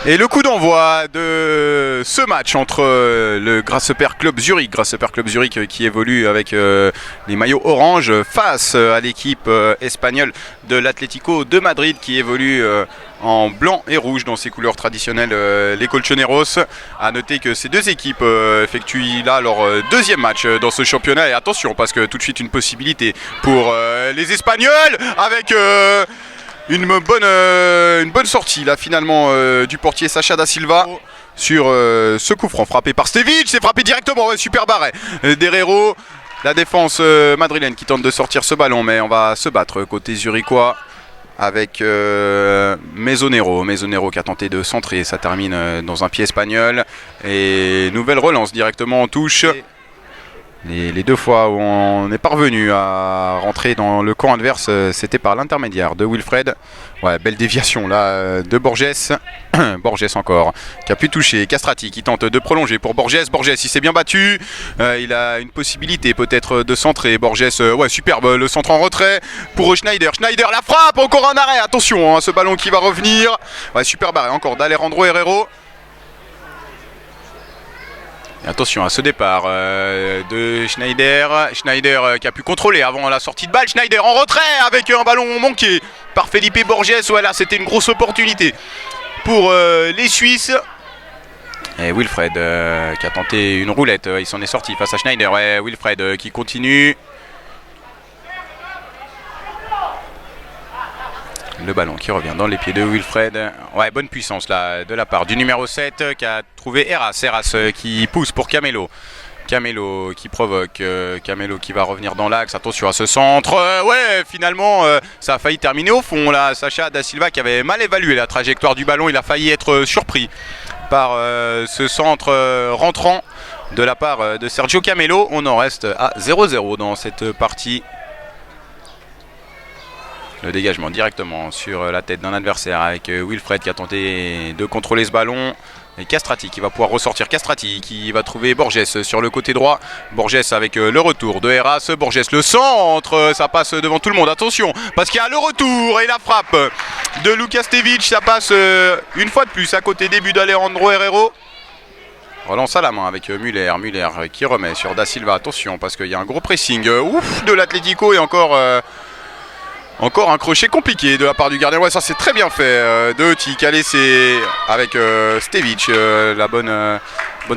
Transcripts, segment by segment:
Et le coup d'envoi de ce match entre le Grasshopper Club Zurich qui évolue avec les maillots orange face à l'équipe espagnole de l'Atlético de Madrid qui évolue en blanc et rouge dans ses couleurs traditionnelles, les Colchoneros. A noter que ces deux équipes effectuent là leur deuxième match dans ce championnat. Et attention, parce que tout de suite une possibilité pour les Espagnols avec une bonne sortie là finalement du portier Sacha da Silva sur ce coup franc frappé par Stevic. C'est frappé directement, ouais, super barré d'Herrero. La défense madrilène qui tente de sortir ce ballon, mais on va se battre côté zurichois avec Mesonero qui a tenté de centrer. Ça termine dans un pied espagnol et nouvelle relance directement en touche. Les deux fois où on est parvenu à rentrer dans le camp adverse, c'était par l'intermédiaire de Wilfred. Ouais, belle déviation là de Borges. Borges encore, qui a pu toucher. Castrati qui tente de prolonger pour Borges. Borges, il s'est bien battu. Il a une possibilité peut-être de centrer. Borges, ouais, superbe le centre en retrait pour Schneider. Schneider, la frappe, encore un arrêt. Attention, hein, ce ballon qui va revenir. Ouais, super barré encore d'Alejandro Herrero. Et attention à ce départ de Schneider. Schneider qui a pu contrôler avant la sortie de balle. Schneider en retrait avec un ballon manqué par Felipe Borges. Ouais, là c'était une grosse opportunité pour les Suisses. Et Wilfred qui a tenté une roulette. Il s'en est sorti face à Schneider. Ouais, Wilfred qui continue. Le ballon qui revient dans les pieds de Wilfred. Ouais, bonne puissance là de la part du numéro 7 qui a trouvé Heras. Heras qui pousse pour Camelo. Camelo qui provoque. Camelo qui va revenir dans l'axe. Attention à ce centre. Ouais, finalement, ça a failli terminer au fond là. Sacha da Silva qui avait mal évalué la trajectoire du ballon. Il a failli être surpris par ce centre rentrant de la part de Sergio Camelo. On en reste à 0-0 dans cette partie. Le dégagement directement sur la tête d'un adversaire avec Wilfred qui a tenté de contrôler ce ballon. Et Castrati qui va pouvoir ressortir. Castrati qui va trouver Borges sur le côté droit. Borges avec le retour de Heras. Borges le centre. Ça passe devant tout le monde. Attention parce qu'il y a le retour et la frappe de Luka Stevic. Ça passe une fois de plus à côté des buts d'Alejandro Herrero. Relance à la main avec Müller. Müller qui remet sur da Silva. Attention parce qu'il y a un gros pressing de l'Atlético et encore un crochet compliqué de la part du gardien. Ouais, ça c'est très bien fait de Euti qui a laissé avec Stevic la bonne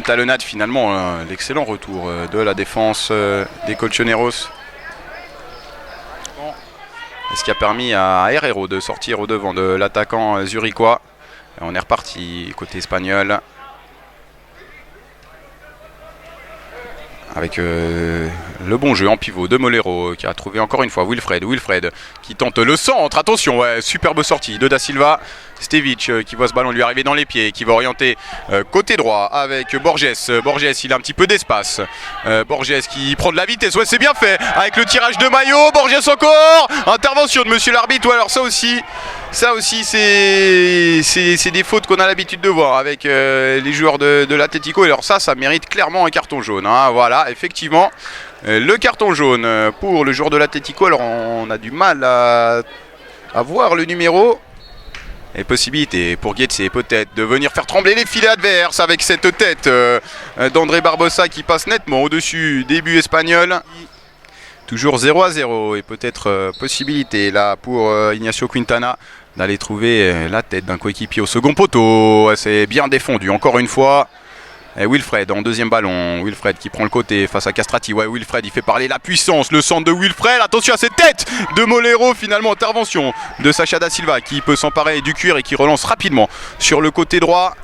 talonnade finalement. L'excellent retour de la défense des Colchoneros. Ce qui a permis à Herrero de sortir au devant de l'attaquant zurichois. Et on est reparti côté espagnol. Avec le bon jeu en pivot de Molero qui a trouvé encore une fois Wilfred. Wilfred qui tente le centre. Attention, ouais, superbe sortie de da Silva. Stevic qui voit ce ballon lui arriver dans les pieds, qui va orienter côté droit avec Borges. Borges, il a un petit peu d'espace. Borges qui prend de la vitesse. Ouais, c'est bien fait avec le tirage de maillot. Borges encore. Intervention de monsieur l'arbitre. Ouais, alors ça aussi c'est des fautes qu'on a l'habitude de voir avec les joueurs de l'Atlético. Et alors ça mérite clairement un carton jaune. Hein. Voilà, effectivement. Le carton jaune pour le joueur de l'Atlético. Alors on a du mal à voir le numéro. Et possibilité pour Guetze peut-être de venir faire trembler les filets adverses avec cette tête d'André Barbosa qui passe nettement au-dessus des buts espagnols. Toujours 0-0 et peut-être possibilité là pour Ignacio Quintana d'aller trouver la tête d'un coéquipier au second poteau. C'est bien défendu encore une fois. Et Wilfred en deuxième ballon. Wilfred qui prend le côté face à Castrati. Ouais, Wilfred il fait parler la puissance. Le centre de Wilfred. Attention à cette tête de Molero. Finalement, intervention de Sacha da Silva qui peut s'emparer du cuir et qui relance rapidement sur le côté droit.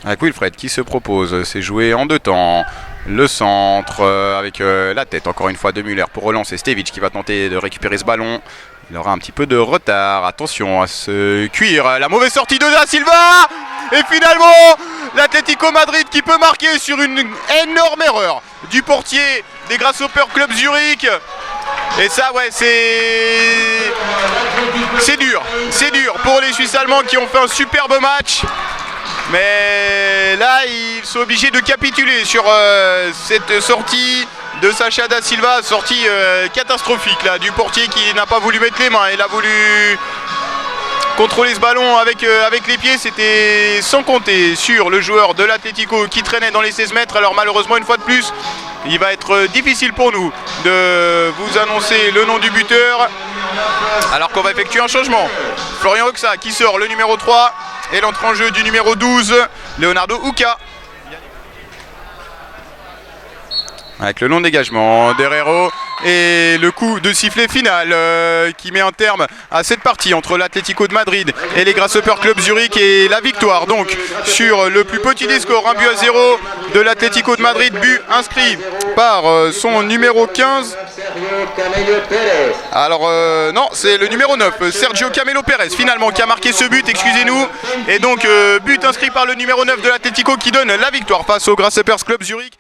Avec Wilfred qui se propose. C'est joué en deux temps. Le centre avec la tête encore une fois de Müller pour relancer Stevic qui va tenter de récupérer ce ballon. Il aura un petit peu de retard. Attention à ce cuir. La mauvaise sortie de da Silva. Et finalement, l'Atlético Madrid qui peut marquer sur une énorme erreur du portier des Grasshopper Club Zurich. Et ça, ouais, c'est dur. C'est dur pour les Suisses allemands qui ont fait un superbe match. Mais là, ils sont obligés de capituler sur cette sortie de Sacha da Silva, sortie catastrophique là, du portier qui n'a pas voulu mettre les mains. Il a voulu contrôler ce ballon avec les pieds, c'était sans compter sur le joueur de l'Atlético qui traînait dans les 16 mètres. Alors malheureusement, une fois de plus, il va être difficile pour nous de vous annoncer le nom du buteur, alors qu'on va effectuer un changement. Florian Oxa qui sort, le numéro 3, et l'entrée en jeu du numéro 12, Leonardo Uca. Avec le long dégagement d'Herrero et le coup de sifflet final qui met un terme à cette partie entre l'Atlético de Madrid et les Grasshopper Club Zurich, et la victoire donc sur le plus petit des scores, 1-0 de l'Atlético de Madrid, but inscrit par son numéro 15. Alors non, c'est le numéro 9, Sergio Camelo Pérez finalement qui a marqué ce but, excusez-nous. Et donc but inscrit par le numéro 9 de l'Atlético qui donne la victoire face aux Grasshoppers Club Zurich.